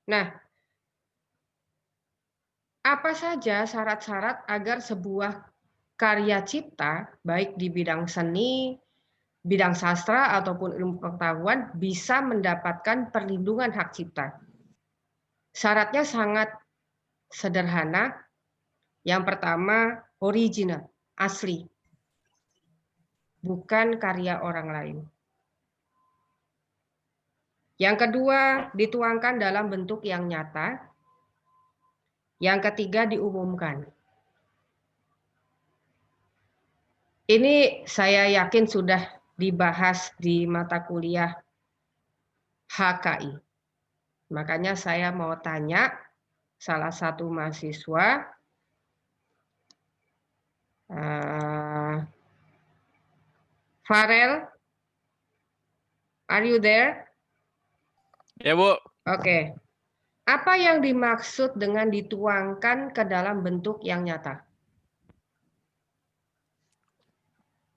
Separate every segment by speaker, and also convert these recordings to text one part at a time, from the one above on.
Speaker 1: Nah, apa saja syarat-syarat agar sebuah karya cipta, baik di bidang seni, bidang sastra, ataupun ilmu pengetahuan, bisa mendapatkan perlindungan hak cipta? Syaratnya sangat sederhana. Yang pertama, original, asli, bukan karya orang lain. Yang kedua, dituangkan dalam bentuk yang nyata. Yang ketiga, diumumkan. Ini saya yakin sudah dibahas di mata kuliah HKI. Makanya saya mau tanya salah satu mahasiswa, Farel, are you there?
Speaker 2: Ya, Bu.
Speaker 1: Oke. Apa yang dimaksud dengan dituangkan ke dalam bentuk yang nyata?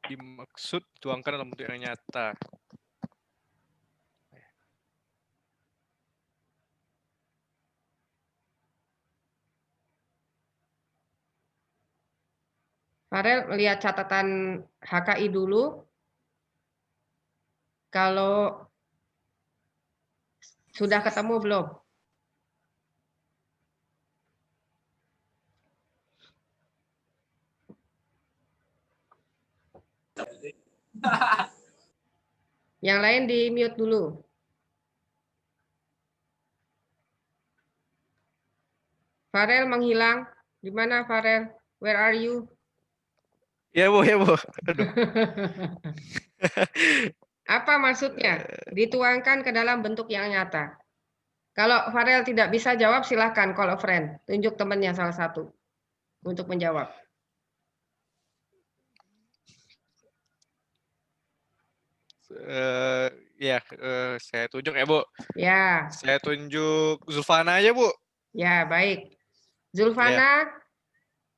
Speaker 2: Dimaksud tuangkan dalam bentuk yang nyata.
Speaker 1: Farel lihat catatan HKI dulu. Kalau sudah ketemu belum? Yang lain di mute dulu. Farel menghilang. Di mana Farel? Where are you?
Speaker 2: Ya, Bu, ya, Bu. Aduh.
Speaker 1: Apa maksudnya? Dituangkan ke dalam bentuk yang nyata. Kalau Farel tidak bisa jawab, silahkan call a friend. Tunjuk temannya salah satu untuk menjawab.
Speaker 2: Ya, saya tunjuk ya, Bu.
Speaker 1: Ya,
Speaker 2: Saya tunjuk Zulfana aja, Bu.
Speaker 1: ya baik.
Speaker 2: Ya.
Speaker 1: Zulfana,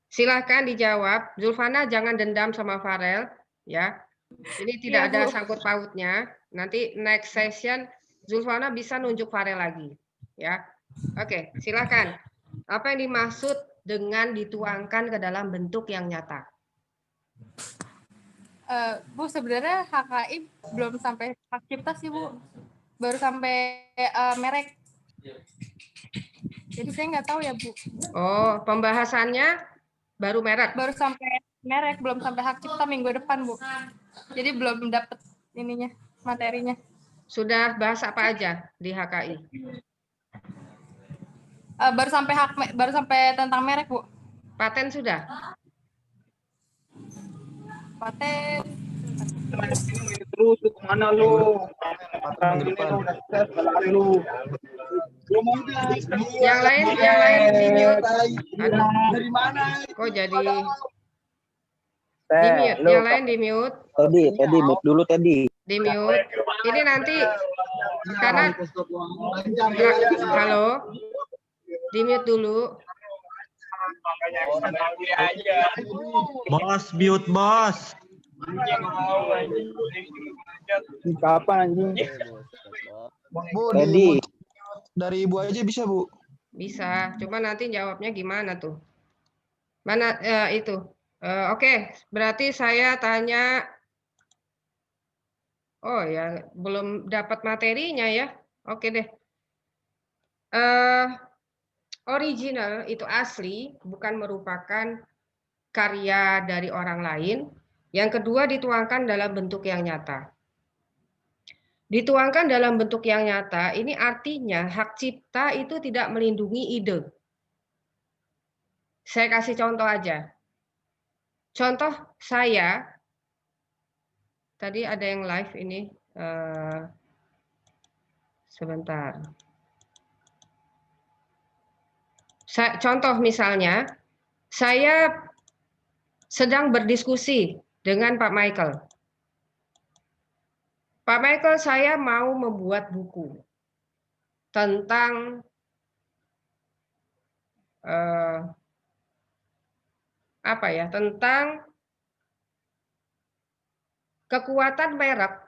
Speaker 1: silahkan dijawab. Zulfana jangan dendam sama Farel, ya. Ini tidak ada sangkut pautnya. Nanti next session Zulfana bisa nunjuk Farel lagi, ya. Oke, silakan. Apa yang dimaksud dengan dituangkan ke dalam bentuk yang nyata?
Speaker 3: Bu, sebenarnya HKI belum sampai hak cipta sih, Bu. Baru sampai merek. Jadi saya nggak tahu ya, Bu.
Speaker 1: Oh, pembahasannya baru merek.
Speaker 3: Baru sampai merek, belum sampai hak cipta minggu depan, Bu. Jadi belum dapet ininya, materinya.
Speaker 1: Sudah bahas apa aja di HKI?
Speaker 3: Baru sampai tentang merek, Bu.
Speaker 1: Paten sudah?
Speaker 3: Paten.
Speaker 4: Terus lu kemana lu?
Speaker 1: Yang lain di mute. Aduh,
Speaker 4: Dari mana?
Speaker 1: kok jadi di mute? Yang lain di mute.
Speaker 5: Teddy, mute dulu Teddy.
Speaker 1: Di mute. Ini nanti karena halo, di mute dulu.
Speaker 6: Bos, mute bos.
Speaker 4: Kapan anjing? Bu,
Speaker 5: Teddy.
Speaker 4: dari Ibu aja bisa, Bu?
Speaker 1: Bisa, cuma nanti jawabnya gimana tuh? Mana itu? Oke, berarti saya tanya. Oh ya, belum dapat materinya ya. Oke deh. Original itu asli, bukan merupakan karya dari orang lain. Yang kedua, dituangkan dalam bentuk yang nyata. Dituangkan dalam bentuk yang nyata, ini artinya hak cipta itu tidak melindungi ide. Saya kasih contoh aja. Contoh saya, tadi ada yang live ini, sebentar. Contoh misalnya, saya sedang berdiskusi dengan Pak Michael. Pak Michael, saya mau membuat buku tentang apa ya? Tentang kekuatan merek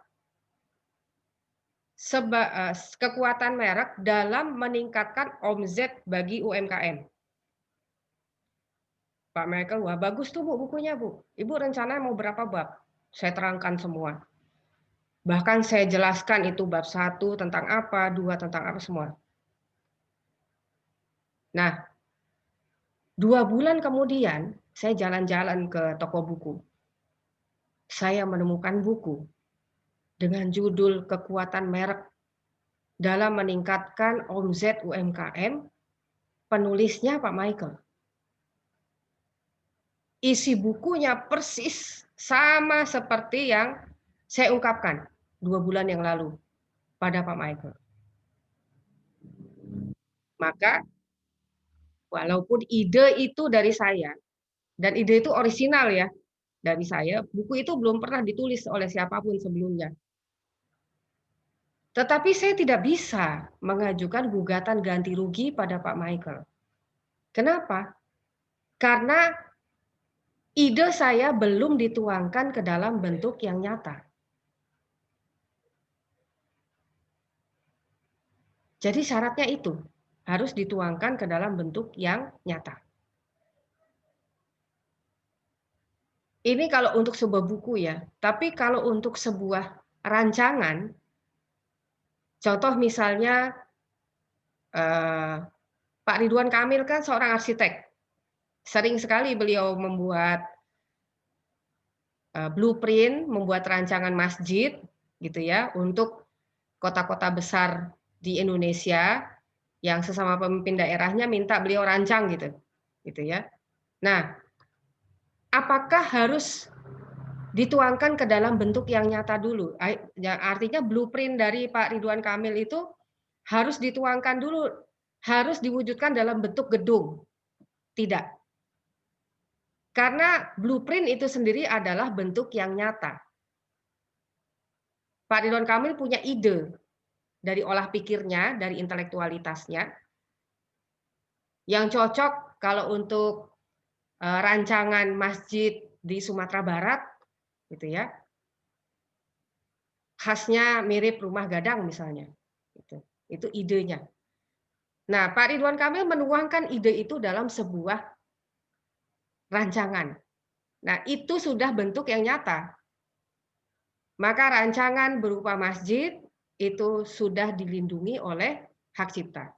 Speaker 1: kekuatan merek dalam meningkatkan omzet bagi UMKM. Pak Michael, wah bagus tuh Bu bukunya Bu. Ibu rencana mau berapa bab? Saya terangkan semua. Bahkan saya jelaskan itu bab 1 tentang apa, 2 tentang apa semua. Nah, 2 bulan kemudian saya jalan-jalan ke toko buku. Saya menemukan buku dengan judul Kekuatan Merek dalam meningkatkan omzet UMKM. Penulisnya Pak Michael. Isi bukunya persis sama seperti yang saya ungkapkan 2 bulan yang lalu pada Pak Michael. Maka walaupun ide itu dari saya, dan ide itu orisinal ya dari saya, buku itu belum pernah ditulis oleh siapapun sebelumnya. Tetapi saya tidak bisa mengajukan gugatan ganti rugi pada Pak Michael. Kenapa? Karena ide saya belum dituangkan ke dalam bentuk yang nyata. Jadi syaratnya itu harus dituangkan ke dalam bentuk yang nyata. Ini kalau untuk sebuah buku ya, tapi kalau untuk sebuah rancangan, contoh misalnya Pak Ridwan Kamil kan seorang arsitek. Sering sekali beliau membuat blueprint, membuat rancangan masjid gitu ya untuk kota-kota besar di Indonesia yang sesama pemimpin daerahnya minta beliau rancang gitu ya. Nah, apakah harus dituangkan ke dalam bentuk yang nyata dulu? Artinya blueprint dari Pak Ridwan Kamil itu harus dituangkan dulu, harus diwujudkan dalam bentuk gedung. Tidak. Karena blueprint itu sendiri adalah bentuk yang nyata. Pak Ridwan Kamil punya ide dari olah pikirnya, dari intelektualitasnya, yang cocok kalau untuk rancangan masjid di Sumatera Barat, gitu ya. Khasnya mirip rumah gadang misalnya. Itu idenya. Nah, Pak Ridwan Kamil menuangkan ide itu dalam sebuah rancangan. Nah, itu sudah bentuk yang nyata. Maka rancangan berupa masjid itu sudah dilindungi oleh hak cipta.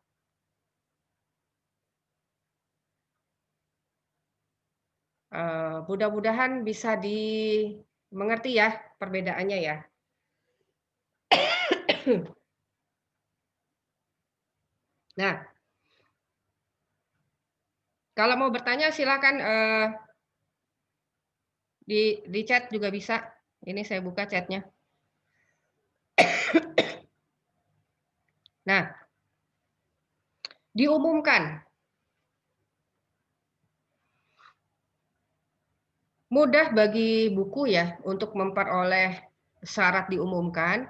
Speaker 1: Mudah-mudahan bisa dimengerti ya perbedaannya ya. Nah, kalau mau bertanya silakan di chat juga bisa. Ini saya buka chatnya. Nah, diumumkan. Mudah bagi buku ya untuk memperoleh syarat diumumkan.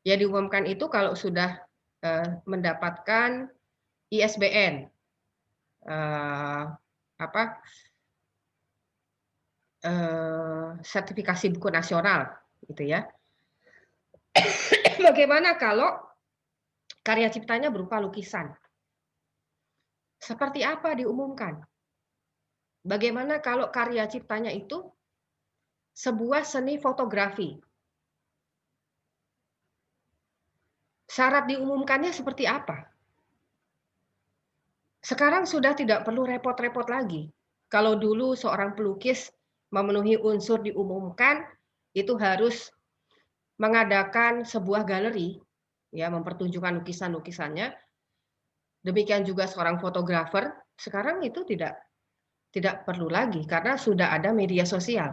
Speaker 1: Ya diumumkan itu kalau sudah mendapatkan ISBN, sertifikasi buku nasional, gitu ya. Bagaimana kalau karya ciptanya berupa lukisan? Seperti apa diumumkan? Bagaimana kalau karya ciptanya itu sebuah seni fotografi? Syarat diumumkannya seperti apa? Sekarang sudah tidak perlu repot-repot lagi. Kalau dulu seorang pelukis memenuhi unsur diumumkan, itu harus mengadakan sebuah galeri, ya, mempertunjukkan lukisan-lukisannya. Demikian juga seorang fotografer, sekarang itu tidak perlu lagi karena sudah ada media sosial.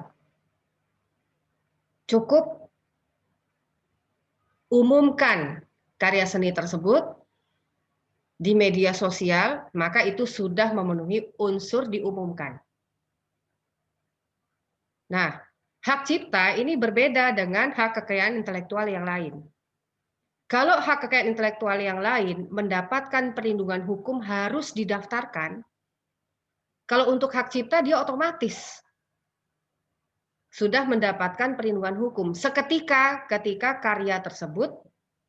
Speaker 1: Cukup umumkan karya seni tersebut di media sosial, maka itu sudah memenuhi unsur diumumkan. Nah, hak cipta ini berbeda dengan hak kekayaan intelektual yang lain. Kalau hak kekayaan intelektual yang lain mendapatkan perlindungan hukum harus didaftarkan, kalau untuk hak cipta dia otomatis sudah mendapatkan perlindungan hukum seketika ketika karya tersebut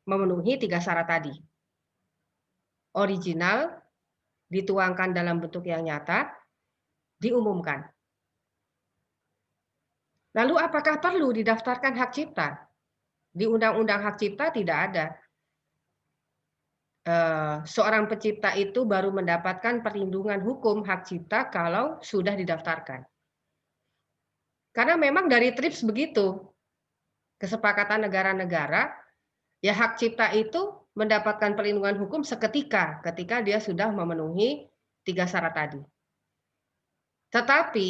Speaker 1: memenuhi 3 syarat tadi. Original, dituangkan dalam bentuk yang nyata, diumumkan. Lalu apakah perlu didaftarkan hak cipta? Di Undang-Undang Hak Cipta tidak ada. Seorang pencipta itu baru mendapatkan perlindungan hukum hak cipta kalau sudah didaftarkan. Karena memang dari TRIPS begitu. Kesepakatan negara-negara, ya hak cipta itu mendapatkan perlindungan hukum seketika ketika dia sudah memenuhi 3 syarat tadi. Tetapi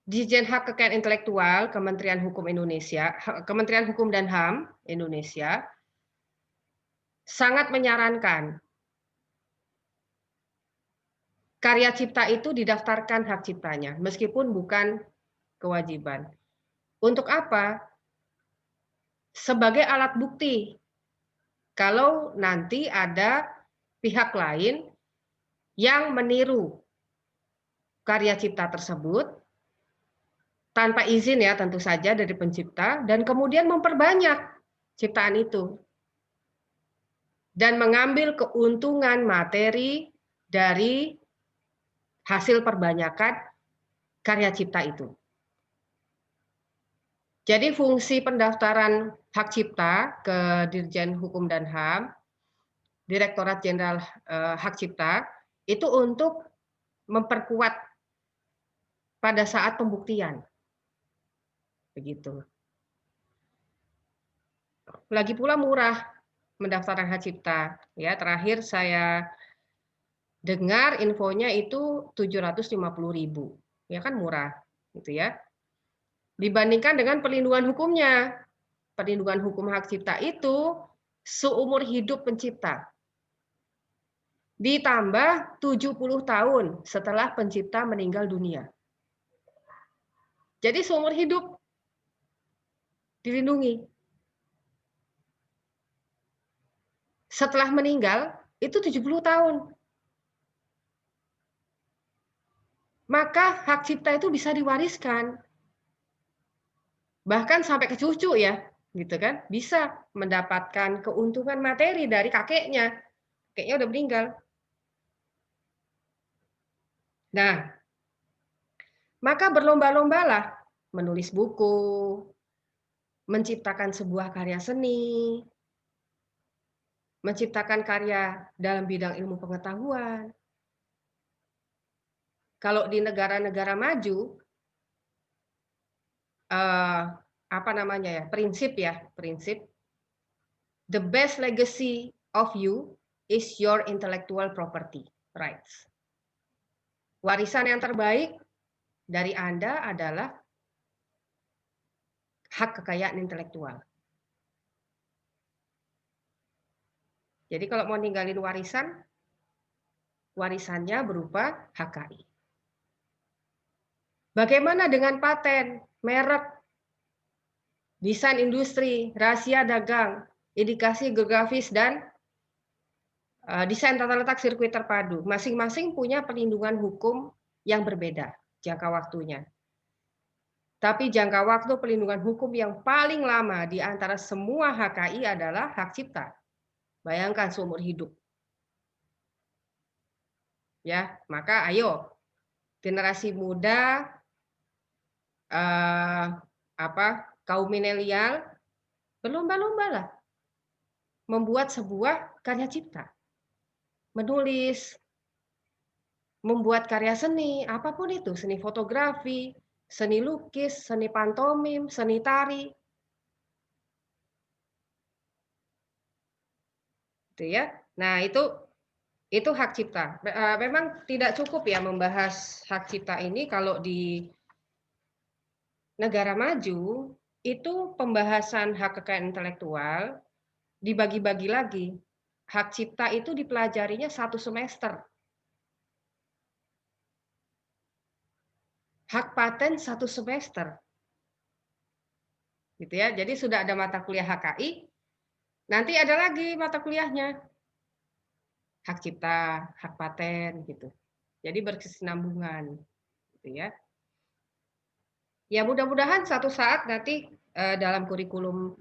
Speaker 1: Dirjen Hak Kekayaan Intelektual Kementerian Hukum Indonesia, Kementerian Hukum dan HAM Indonesia sangat menyarankan karya cipta itu didaftarkan hak ciptanya, meskipun bukan kewajiban. Untuk apa? Sebagai alat bukti. Kalau nanti ada pihak lain yang meniru karya cipta tersebut, tanpa izin ya tentu saja dari pencipta, dan kemudian memperbanyak ciptaan itu. Dan mengambil keuntungan materi dari hasil perbanyakan karya cipta itu. Jadi fungsi pendaftaran hak cipta ke Dirjen Hukum dan HAM, Direktorat Jenderal Hak Cipta, itu untuk memperkuat pada saat pembuktian. Begitu. Lagi pula murah mendaftarkan hak cipta. Ya, terakhir saya dengar infonya itu 750.000. Ya kan murah, gitu ya. Dibandingkan dengan perlindungan hukumnya. Perlindungan hukum hak cipta itu seumur hidup pencipta. Ditambah 70 tahun setelah pencipta meninggal dunia. Jadi seumur hidup dilindungi. Setelah meninggal itu 70 tahun. Maka hak cipta itu bisa diwariskan. Bahkan sampai ke cucu ya, gitu kan? Bisa mendapatkan keuntungan materi dari kakeknya. Kakeknya udah meninggal. Nah, maka berlomba-lombalah menulis buku, menciptakan sebuah karya seni, menciptakan karya dalam bidang ilmu pengetahuan. Kalau di negara-negara maju, prinsip the best legacy of you is your intellectual property rights. Warisan yang terbaik dari Anda adalah hak kekayaan intelektual. Jadi kalau mau ninggalin warisan, warisannya berupa HKI. Bagaimana dengan paten, merek, desain industri, rahasia dagang, indikasi geografis, dan desain tata letak sirkuit terpadu? Masing-masing punya perlindungan hukum yang berbeda jangka waktunya. Tapi jangka waktu perlindungan hukum yang paling lama di antara semua HKI adalah hak cipta. Bayangkan seumur hidup. Ya, maka ayo generasi muda, kaum milenial, berlomba-lombalah membuat sebuah karya cipta. Menulis, membuat karya seni, apapun itu, seni fotografi, seni lukis, seni pantomim, seni tari. Itu ya. Nah, itu hak cipta. Memang tidak cukup ya membahas hak cipta ini kalau di negara maju itu pembahasan hak kekayaan intelektual dibagi-bagi lagi. Hak cipta itu dipelajarinya 1 semester. Hak paten 1 semester. Gitu ya. Jadi sudah ada mata kuliah HKI, nanti ada lagi mata kuliahnya. Hak cipta, hak paten gitu. Jadi berkesinambungan gitu ya. Ya mudah-mudahan satu saat nanti dalam kurikulum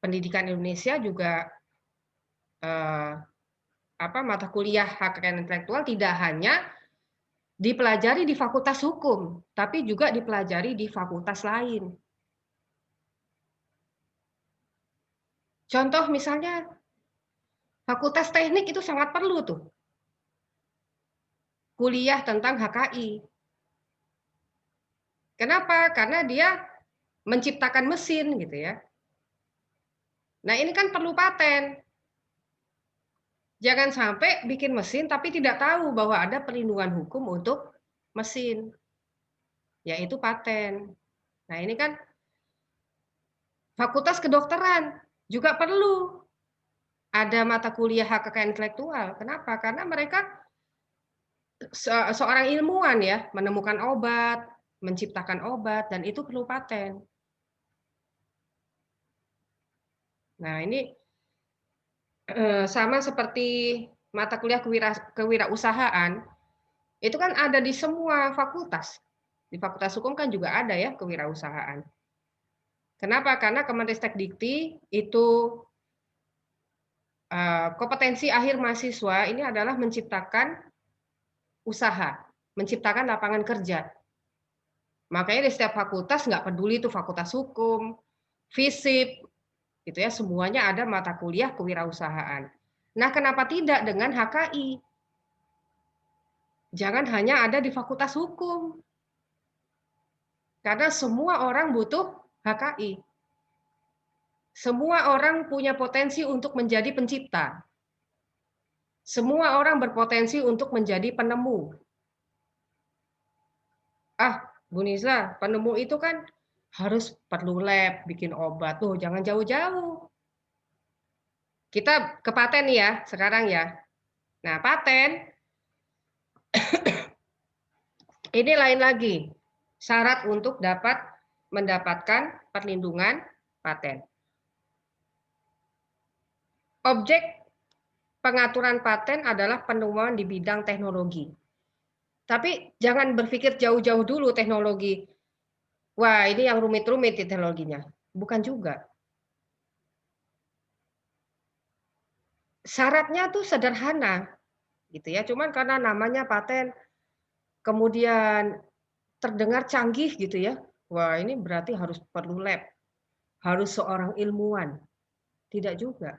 Speaker 1: pendidikan Indonesia juga mata kuliah hak kekayaan intelektual tidak hanya dipelajari di fakultas hukum, tapi juga dipelajari di fakultas lain. Contoh misalnya fakultas teknik itu sangat perlu tuh. Kuliah tentang HKI. Kenapa? Karena dia menciptakan mesin gitu ya. Nah, ini kan perlu paten. Jangan sampai bikin mesin tapi tidak tahu bahwa ada perlindungan hukum untuk mesin, yaitu paten. Nah, ini kan fakultas kedokteran juga perlu ada mata kuliah hak kekayaan intelektual. Kenapa? Karena mereka seorang ilmuwan ya, menemukan obat, menciptakan obat, dan itu perlu paten. Nah, ini sama seperti mata kuliah kewirausahaan, itu kan ada di semua fakultas. Di fakultas hukum kan juga ada ya kewirausahaan. Kenapa? Karena Kemendikti itu kompetensi akhir mahasiswa ini adalah menciptakan usaha, menciptakan lapangan kerja. Makanya di setiap fakultas nggak peduli itu fakultas hukum, FISIP, gitu ya, semuanya ada mata kuliah kewirausahaan. Nah, kenapa tidak dengan HKI? Jangan hanya ada di fakultas hukum. Karena semua orang butuh HKI. Semua orang punya potensi untuk menjadi pencipta. Semua orang berpotensi untuk menjadi penemu. Bu Nisa, penemu itu kan harus perlu lab, bikin obat. Tuh, jangan jauh-jauh. Kita ke paten ya, sekarang ya. Nah, paten, ini lain lagi. Syarat untuk mendapatkan perlindungan paten. Objek pengaturan paten adalah penemuan di bidang teknologi. Tapi jangan berpikir jauh-jauh dulu teknologi. Wah, ini yang rumit-rumit teknologinya. Bukan juga. Syaratnya tuh sederhana, gitu ya. Cuman karena namanya paten, kemudian terdengar canggih gitu ya. Wah, ini berarti harus perlu lab. Harus seorang ilmuwan. Tidak juga.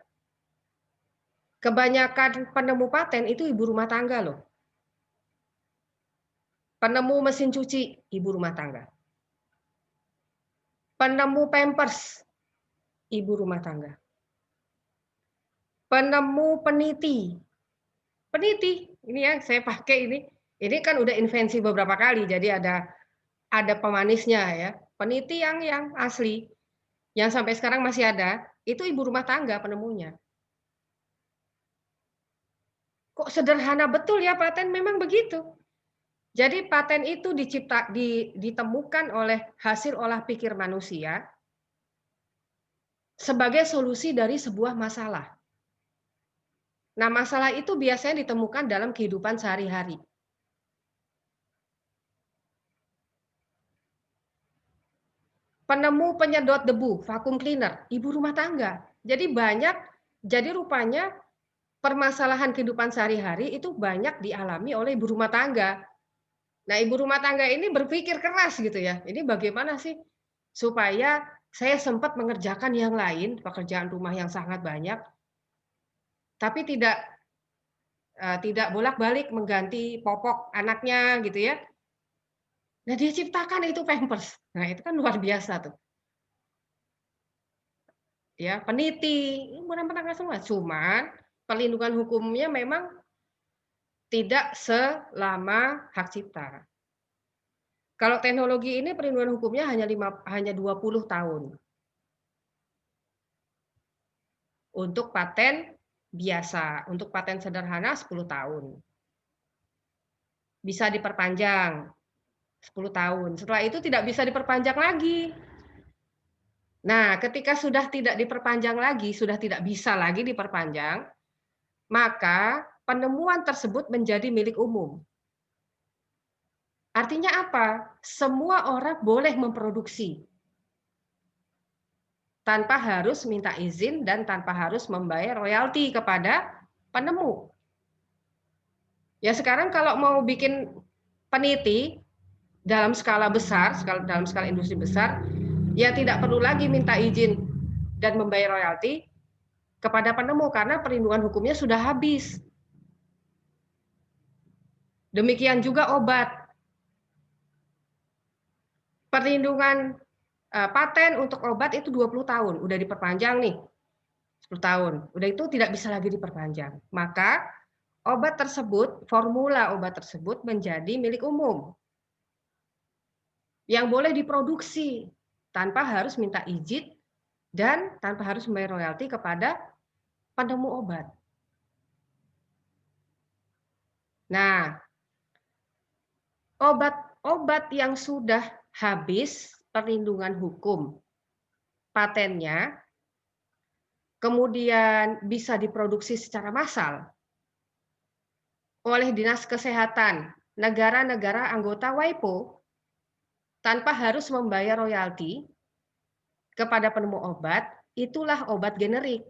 Speaker 1: Kebanyakan penemu paten itu ibu rumah tangga loh. Penemu mesin cuci, ibu rumah tangga. Penemu pampers, ibu rumah tangga. Penemu peniti. Peniti, ini ya saya pakai ini. Ini kan udah invensi beberapa kali, jadi ada pemanisnya ya. Peniti yang asli, yang sampai sekarang masih ada, itu ibu rumah tangga penemunya. Kok sederhana betul ya paten, memang begitu. Jadi paten itu ditemukan oleh hasil olah pikir manusia sebagai solusi dari sebuah masalah. Nah, masalah itu biasanya ditemukan dalam kehidupan sehari-hari. Penemu penyedot debu, vacuum cleaner, ibu rumah tangga. Jadi rupanya permasalahan kehidupan sehari-hari itu banyak dialami oleh ibu rumah tangga. Nah, ibu rumah tangga ini berpikir keras gitu ya. Ini bagaimana sih supaya saya sempat mengerjakan yang lain, pekerjaan rumah yang sangat banyak, tapi tidak bolak-balik mengganti popok anaknya gitu ya. Nah, dia ciptakan itu pampers. Nah, itu kan luar biasa tuh. Ya, peniti, ibu rumah tangga semua. Cuman perlindungan hukumnya memang tidak selama hak cipta. Kalau teknologi ini perlindungan hukumnya hanya 20 tahun. Untuk paten biasa, untuk paten sederhana 10 tahun. Bisa diperpanjang 10 tahun. Setelah itu tidak bisa diperpanjang lagi. Nah, ketika sudah tidak diperpanjang lagi, sudah tidak bisa lagi diperpanjang, maka penemuan tersebut menjadi milik umum. Artinya apa? Semua orang boleh memproduksi. tanpa harus minta izin dan tanpa harus membayar royalti kepada penemu. Ya sekarang kalau mau bikin peneliti dalam skala besar, dalam skala industri besar, ya tidak perlu lagi minta izin dan membayar royalti kepada penemu karena perlindungan hukumnya sudah habis. Demikian juga obat. Perlindungan paten untuk obat itu 20 tahun, udah diperpanjang nih. 10 tahun. Udah itu tidak bisa lagi diperpanjang. Maka obat tersebut, formula obat tersebut menjadi milik umum. Yang boleh diproduksi tanpa harus minta izin dan tanpa harus membayar royalti kepada penemu obat. Nah, obat-obat yang sudah habis perlindungan hukum patennya, kemudian bisa diproduksi secara massal oleh Dinas Kesehatan negara-negara anggota WIPO tanpa harus membayar royalti kepada penemu obat, itulah obat generik.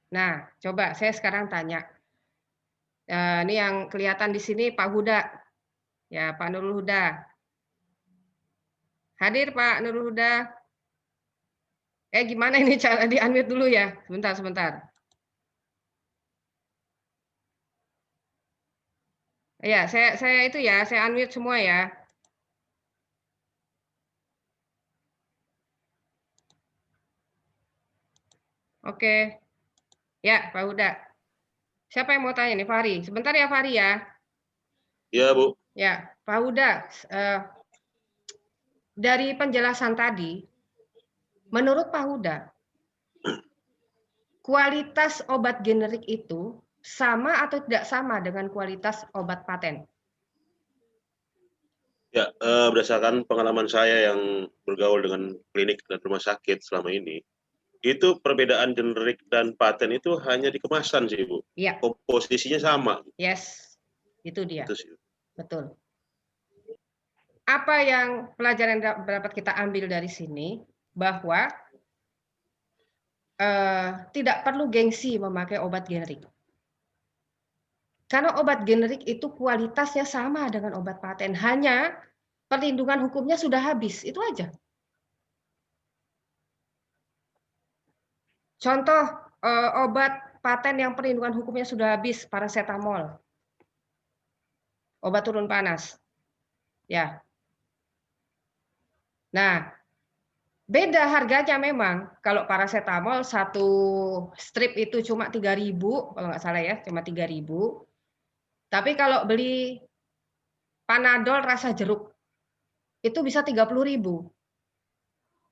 Speaker 1: Nah, coba saya sekarang tanya. Ini yang kelihatan di sini Pak Huda. Ya, Pak Nurul Huda. Hadir Pak Nurul Huda. Gimana ini cara di-unmute dulu ya? Sebentar. Ya, saya unmute semua ya. Oke. Ya, Pak Huda. Siapa yang mau tanya nih, Fahri? Sebentar ya, Fahri ya.
Speaker 6: Iya, Bu.
Speaker 1: Ya, Pak Huda. Dari penjelasan tadi, menurut Pak Huda, kualitas obat generik itu sama atau tidak sama dengan kualitas obat paten?
Speaker 6: Ya, berdasarkan pengalaman saya yang bergaul dengan klinik dan rumah sakit selama ini, itu perbedaan generik dan paten itu hanya di kemasan sih, Bu.
Speaker 1: Iya.
Speaker 6: Komposisinya sama.
Speaker 1: Yes, itu dia.
Speaker 6: Itu sih.
Speaker 1: Betul. Apa yang pelajaran yang dapat kita ambil dari sini, bahwa tidak perlu gengsi memakai obat generik. Karena obat generik itu kualitasnya sama dengan obat paten, hanya perlindungan hukumnya sudah habis, itu aja. Contoh obat paten yang perlindungan hukumnya sudah habis, paracetamol, obat turun panas. Ya. Nah, beda harganya memang. Kalau paracetamol satu strip itu cuma 3.000, kalau nggak salah ya, cuma 3.000. Tapi kalau beli Panadol rasa jeruk, itu bisa 30.000.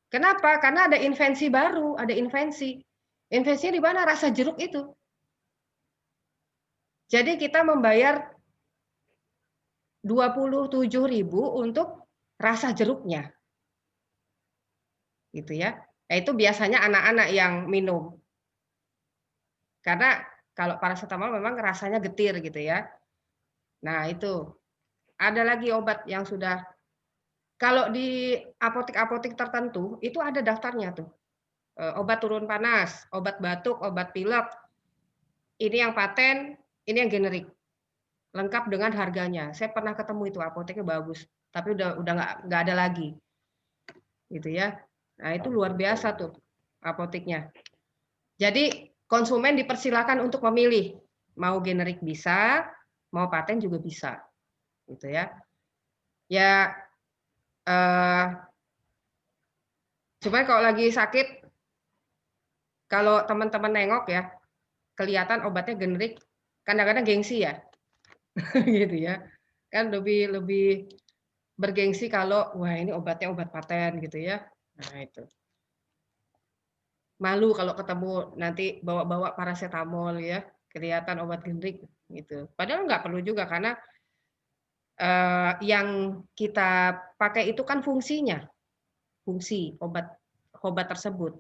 Speaker 1: Kenapa? Karena ada invensi baru, ada invensi. Invensinya di mana? Rasa jeruk itu. Jadi kita membayar 27.000 untuk rasa jeruknya. Gitu ya. Nah, itu biasanya anak-anak yang minum. Karena kalau paracetamol memang rasanya getir gitu ya. Nah, itu. Ada lagi obat yang sudah, kalau di apotek-apotek tertentu itu ada daftarnya tuh. Obat turun panas, obat batuk, obat pilek. Ini yang paten, ini yang generik. Lengkap dengan harganya. Saya pernah ketemu itu apoteknya bagus, tapi udah nggak ada lagi. Gitu ya. Nah, itu luar biasa tuh apoteknya. Jadi konsumen dipersilakan untuk memilih, mau generik bisa, mau paten juga bisa. Gitu ya. Ya cuman kalau lagi sakit, kalau teman-teman nengok ya, kelihatan obatnya generik, kadang-kadang gengsi ya. Gitu ya. Kan lebih bergengsi kalau wah ini obatnya obat paten gitu ya. Nah, itu. Malu kalau ketemu nanti bawa-bawa paracetamol ya, kelihatan obat generik gitu. Padahal nggak perlu juga karena yang kita pakai itu kan fungsinya. Fungsi obat tersebut,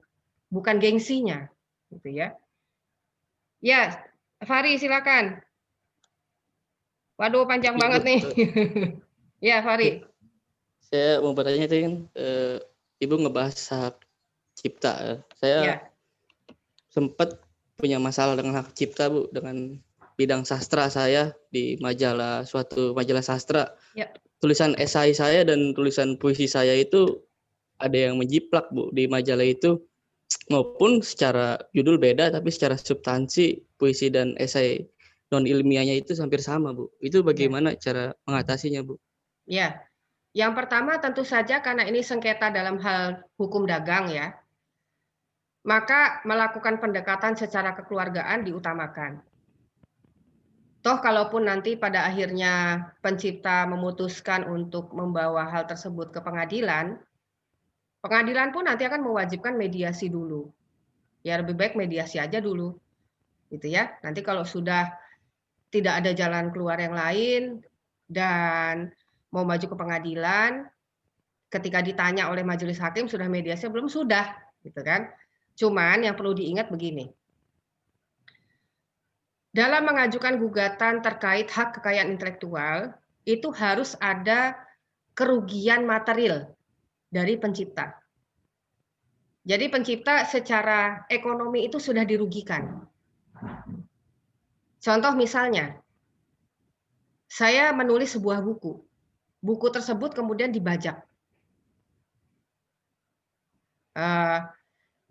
Speaker 1: bukan gengsinya, gitu ya. Ya, Fahri silakan. Waduh, panjang banget nih. Ya, Fahri.
Speaker 7: saya mau bertanya tadi kan Ibu ngebahas hak cipta. Saya
Speaker 1: Ya.
Speaker 7: sempat punya masalah dengan hak cipta, Bu, dengan bidang sastra saya di suatu majalah sastra.
Speaker 1: Ya.
Speaker 7: Tulisan esai saya dan tulisan puisi saya itu ada yang menjiplak, Bu, di majalah itu, maupun secara judul beda tapi secara substansi puisi dan esai non ilmiahnya itu hampir sama, Bu. Itu bagaimana cara mengatasinya, Bu?
Speaker 1: Ya. Yang pertama tentu saja karena ini sengketa dalam hal hukum dagang ya, maka melakukan pendekatan secara kekeluargaan diutamakan. Toh kalaupun nanti pada akhirnya pencipta memutuskan untuk membawa hal tersebut ke pengadilan, pengadilan pun nanti akan mewajibkan mediasi dulu. Ya lebih baik mediasi aja dulu, gitu ya. Nanti kalau sudah tidak ada jalan keluar yang lain dan mau maju ke pengadilan, ketika ditanya oleh majelis hakim sudah mediasi belum, sudah, gitu kan. Cuman yang perlu diingat begini. Dalam mengajukan gugatan terkait hak kekayaan intelektual, itu harus ada kerugian material dari pencipta. Jadi pencipta secara ekonomi itu sudah dirugikan. Contoh misalnya, saya menulis sebuah buku. Buku tersebut kemudian dibajak.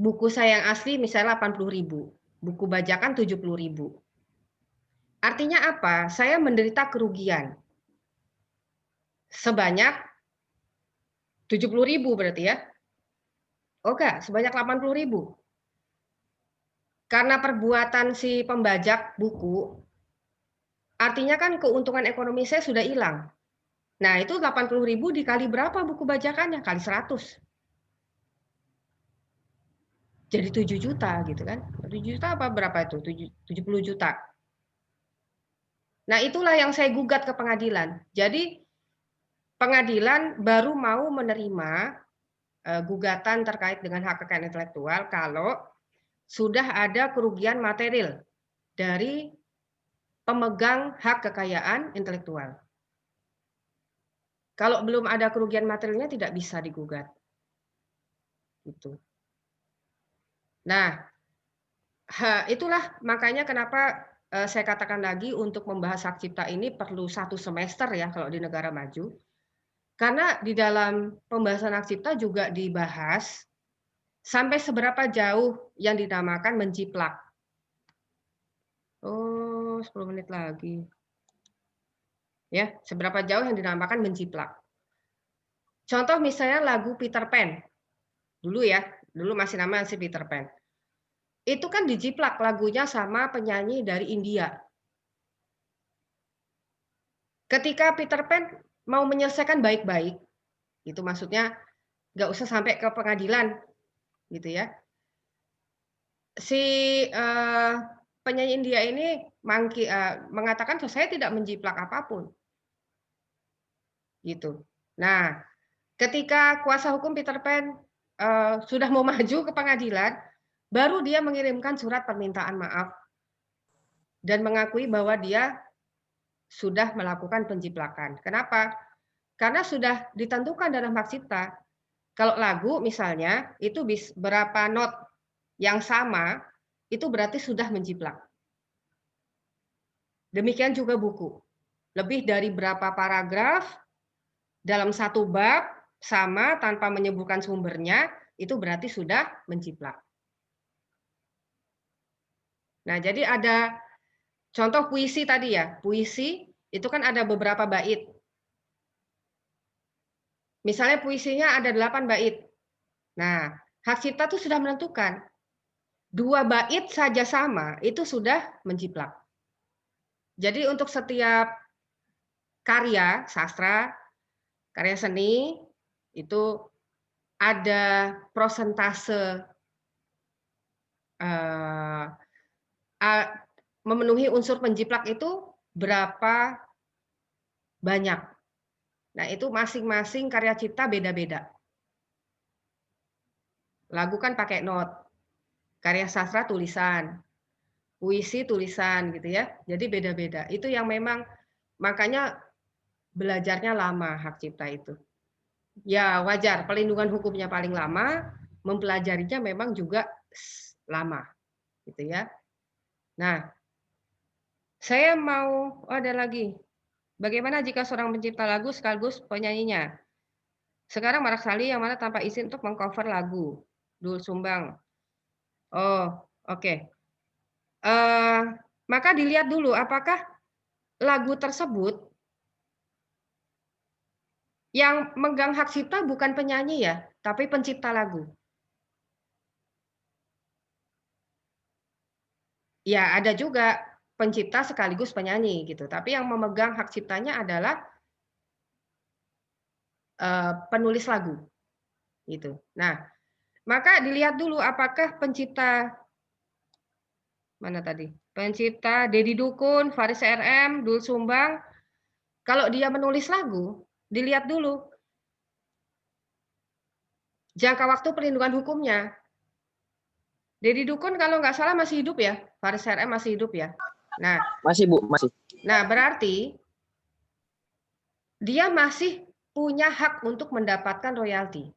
Speaker 1: Buku saya yang asli misalnya 80.000, buku bajakan 70.000. Artinya apa? Saya menderita kerugian sebanyak 70.000 berarti ya? Oh enggak, sebanyak 80.000. Karena perbuatan si pembajak buku, artinya kan keuntungan ekonomi saya sudah hilang. Nah itu 80.000 dikali berapa buku bajakannya? Kali 100. Jadi 7 juta gitu kan. 7 juta apa berapa itu? 70 juta. Nah itulah yang saya gugat ke pengadilan. Jadi pengadilan baru mau menerima gugatan terkait dengan hak kekayaan intelektual kalau sudah ada kerugian material dari pemegang hak kekayaan intelektual. Kalau belum ada kerugian materialnya tidak bisa digugat. Gitu. Nah, itulah makanya kenapa saya katakan lagi untuk membahas hak cipta ini perlu 1 semester ya kalau di negara maju. Karena di dalam pembahasan hak cipta juga dibahas sampai seberapa jauh yang dinamakan menjiplak. Oh, 10 menit lagi. Ya, seberapa jauh yang dinamakan menjiplak. Contoh misalnya lagu Peter Pan. Dulu ya, dulu masih namanya si Peter Pan. Itu kan dijiplak lagunya sama penyanyi dari India. Ketika Peter Pan mau menyelesaikan baik-baik, itu maksudnya nggak usah sampai ke pengadilan, gitu ya. Si penyanyi India ini mengatakan saya tidak menjiplak apapun, gitu. Nah, ketika kuasa hukum Peter Pan sudah mau maju ke pengadilan, baru dia mengirimkan surat permintaan maaf dan mengakui bahwa dia sudah melakukan penjiplakan. Kenapa? Karena sudah ditentukan dalam hak cipta. Kalau lagu misalnya itu berapa not yang sama, itu berarti sudah menjiplak. Demikian juga buku. Lebih dari berapa paragraf dalam satu bab sama tanpa menyebutkan sumbernya, itu berarti sudah menjiplak. Nah, jadi ada contoh puisi tadi ya. Puisi itu kan ada beberapa bait. Misalnya puisinya ada 8 bait. Nah, hak cipta itu sudah menentukan 2 bait saja sama, itu sudah menjiplak. Jadi untuk setiap karya sastra, karya seni, itu ada prosentase memenuhi unsur penjiplak itu berapa banyak. Nah, itu masing-masing karya cipta beda-beda. Lagu kan pakai not, karya sastra tulisan, puisi tulisan gitu ya. Jadi beda-beda. Itu yang memang makanya belajarnya lama hak cipta itu. Ya wajar, pelindungan hukumnya paling lama, mempelajarinya memang juga lama, gitu ya. Nah, saya mau ada lagi. Bagaimana jika seorang pencipta lagu sekaligus penyanyinya? Sekarang marak sekali yang mana tanpa izin untuk mengcover lagu. Doel Sumbang. Oh, oke. Maka dilihat dulu apakah lagu tersebut yang megang hak cipta bukan penyanyi ya, tapi pencipta lagu. Ya, ada juga pencipta sekaligus penyanyi gitu, tapi yang memegang hak ciptanya adalah penulis lagu, gitu. Nah, maka dilihat dulu apakah pencipta mana tadi? Pencipta Deddy Dukun, Faris RM, Doel Sumbang, kalau dia menulis lagu, dilihat dulu jangka waktu perlindungan hukumnya. Deddy Dukun kalau nggak salah masih hidup ya, Faris RM masih hidup ya. Nah,
Speaker 5: Masih Bu, masih.
Speaker 1: nah berarti dia masih punya hak untuk mendapatkan royalti.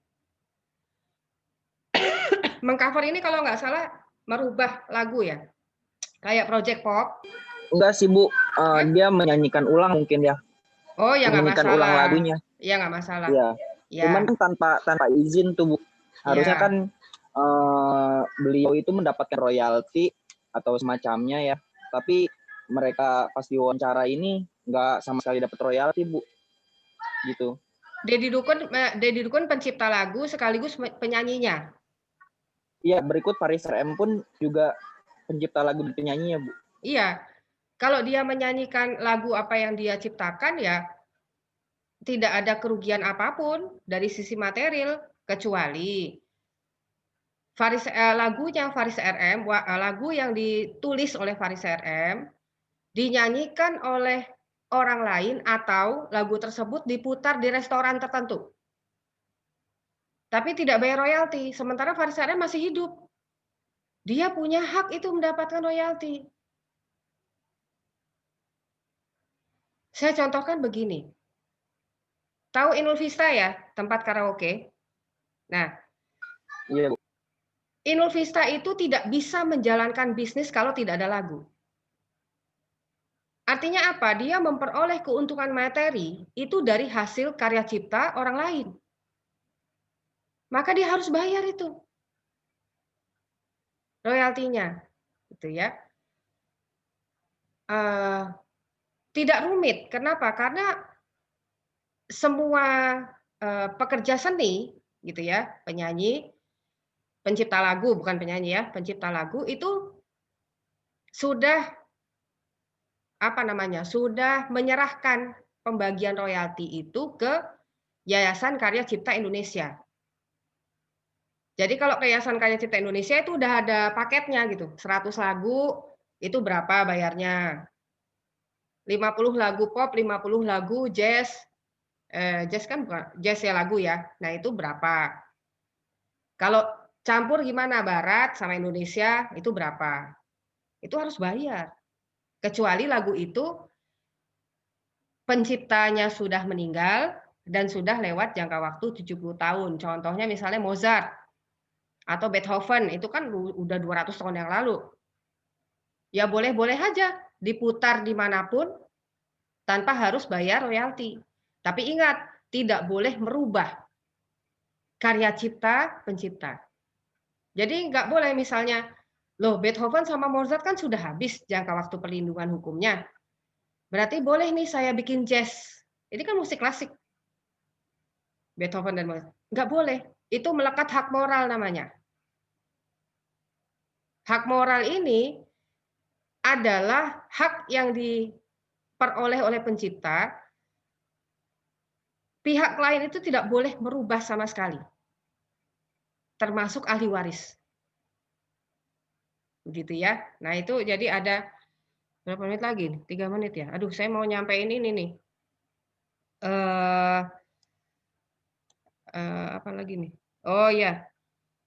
Speaker 1: Mengcover ini kalau nggak salah merubah lagu ya, kayak Project Pop.
Speaker 5: Enggak sih Bu, dia menyanyikan ulang mungkin ya.
Speaker 1: Oh ya nggak
Speaker 5: Menyanyikan
Speaker 1: masalah.
Speaker 5: ulang lagunya.
Speaker 1: Iya nggak masalah.
Speaker 5: Iya.
Speaker 1: Ya.
Speaker 5: Cuman kan tanpa izin tuh Bu. Harusnya
Speaker 1: Ya.
Speaker 5: kan beliau itu mendapatkan royalti atau semacamnya ya. Tapi mereka pas diwawancara ini nggak sama sekali dapat royalti Bu. Gitu.
Speaker 1: Deddy Dukun pencipta lagu sekaligus penyanyinya.
Speaker 5: Iya, berikut Faris RM pun juga pencipta lagu dan penyanyinya Bu.
Speaker 1: Iya. Kalau dia menyanyikan lagu apa yang dia ciptakan ya tidak ada kerugian apapun dari sisi material kecuali lagunya Faris RM, lagu yang ditulis oleh Faris RM dinyanyikan oleh orang lain atau lagu tersebut diputar di restoran tertentu. Tapi tidak bayar royalti, sementara Faris RM masih hidup. Dia punya hak itu mendapatkan royalti. Saya contohkan begini. Tahu Inul Vista ya, tempat karaoke? Nah,
Speaker 5: Iya Bu.
Speaker 1: Inul Vista itu tidak bisa menjalankan bisnis kalau tidak ada lagu. Artinya apa? Dia memperoleh keuntungan materi itu dari hasil karya cipta orang lain. Maka dia harus bayar itu royaltinya, gitu ya. Tidak rumit. Kenapa? Karena semua pekerja seni, gitu ya, penyanyi, pencipta lagu bukan penyanyi ya, pencipta lagu itu sudah sudah menyerahkan pembagian royalti itu ke Yayasan Karya Cipta Indonesia. Jadi kalau ke Yayasan Karya Cipta Indonesia itu udah ada paketnya gitu. 100 lagu itu berapa bayarnya? 50 lagu pop, 50 lagu jazz. Jazz kan bukan jazz ya lagu ya. Nah, itu berapa? Kalau campur gimana barat sama Indonesia itu berapa? Itu harus bayar. Kecuali lagu itu penciptanya sudah meninggal dan sudah lewat jangka waktu 70 tahun. Contohnya misalnya Mozart atau Beethoven, itu kan udah 200 tahun yang lalu. Ya boleh-boleh aja diputar dimanapun tanpa harus bayar royalti. Tapi ingat, tidak boleh merubah karya cipta pencipta. Jadi nggak boleh misalnya, loh Beethoven sama Mozart kan sudah habis jangka waktu perlindungan hukumnya. Berarti boleh nih saya bikin jazz. Ini kan musik klasik. Beethoven dan Mozart. Nggak boleh. Itu melekat hak moral namanya. Hak moral ini adalah hak yang diperoleh oleh pencipta. Pihak lain itu tidak boleh merubah sama sekali. Termasuk ahli waris. Begitu ya. Nah itu jadi ada berapa menit lagi? 3 menit ya. Aduh saya mau nyampein ini nih. Apa lagi nih? Oh ya.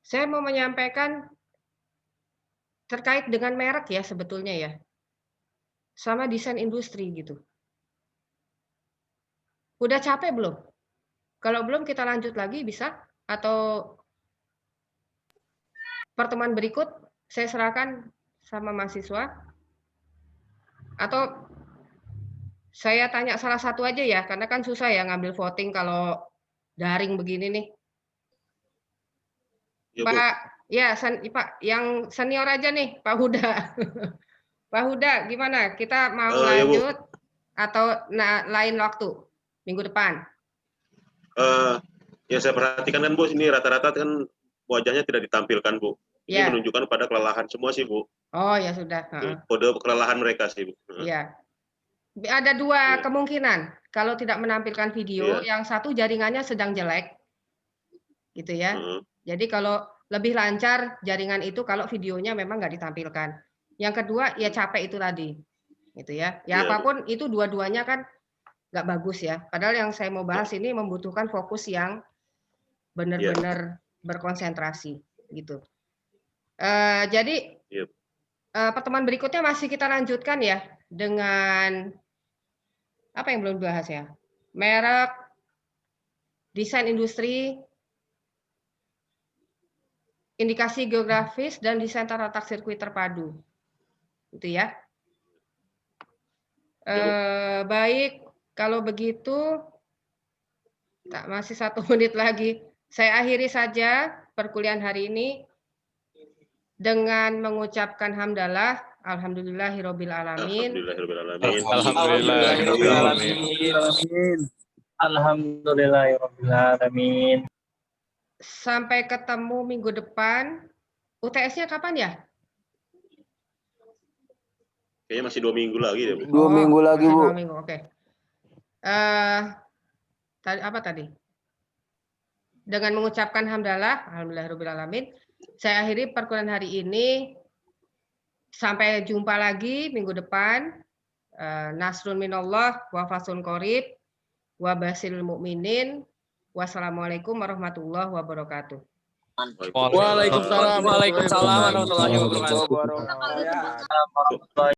Speaker 1: Saya mau menyampaikan terkait dengan merek ya sebetulnya ya. Sama desain industri gitu. Udah capek belum? Kalau belum kita lanjut lagi bisa, atau pertemuan berikut saya serahkan sama mahasiswa, atau saya tanya salah satu aja ya, karena kan susah ya ngambil voting kalau daring begini nih.
Speaker 6: Ya, Bu.
Speaker 1: Pak, ya Pak, yang senior aja nih, Pak Huda. Pak Huda, gimana? Kita mau
Speaker 6: Ya, Bu.
Speaker 1: lanjut atau lain waktu minggu depan?
Speaker 6: Ya saya perhatikan kan Bu, ini rata-rata kan wajahnya tidak ditampilkan Bu. Ini
Speaker 1: Ya.
Speaker 6: menunjukkan pada kelelahan semua sih Bu.
Speaker 1: Oh ya sudah.
Speaker 6: Kode kelelahan mereka sih Bu.
Speaker 1: Iya. Ada dua
Speaker 6: Iya.
Speaker 1: kemungkinan. Kalau tidak menampilkan video,
Speaker 6: Iya.
Speaker 1: yang satu jaringannya sedang jelek, gitu ya. Jadi kalau lebih lancar jaringan itu kalau videonya memang nggak ditampilkan. Yang kedua ya capek itu tadi, gitu ya. Ya
Speaker 6: Iya,
Speaker 1: apapun itu dua-duanya kan nggak bagus ya. Padahal yang saya mau bahas ini membutuhkan fokus yang benar-benar berkonsentrasi, gitu. Jadi
Speaker 6: Iya.
Speaker 1: Pertemuan berikutnya masih kita lanjutkan ya dengan apa yang belum dibahas ya? Merek, desain industri, indikasi geografis, dan desain tata sirkuit terpadu. Itu ya. Baik, kalau begitu masih 1 menit lagi. Saya akhiri saja perkuliahan hari ini dengan mengucapkan hamdalah, alhamdulillahirabbil alamin.
Speaker 4: Alhamdulillahirabbil alamin.
Speaker 1: Sampai ketemu minggu depan. UTS-nya kapan ya?
Speaker 6: Kayaknya masih 2 minggu lagi ya Bu.
Speaker 4: 2 minggu lagi,
Speaker 1: masih
Speaker 4: Bu.
Speaker 1: 2 minggu, oke. Apa tadi? Dengan mengucapkan hamdalah, alhamdulillahirabbil alamin. Saya akhiri perkuliahan hari ini. Sampai jumpa lagi minggu depan. Nasrun minallah wa fathun qarib wa basyiril mukminin. Wassalamualaikum warahmatullahi wabarakatuh.
Speaker 2: Waalaikumsalam warahmatullahi wabarakatuh.
Speaker 4: Waalaikumsalam warahmatullahi wabarakatuh.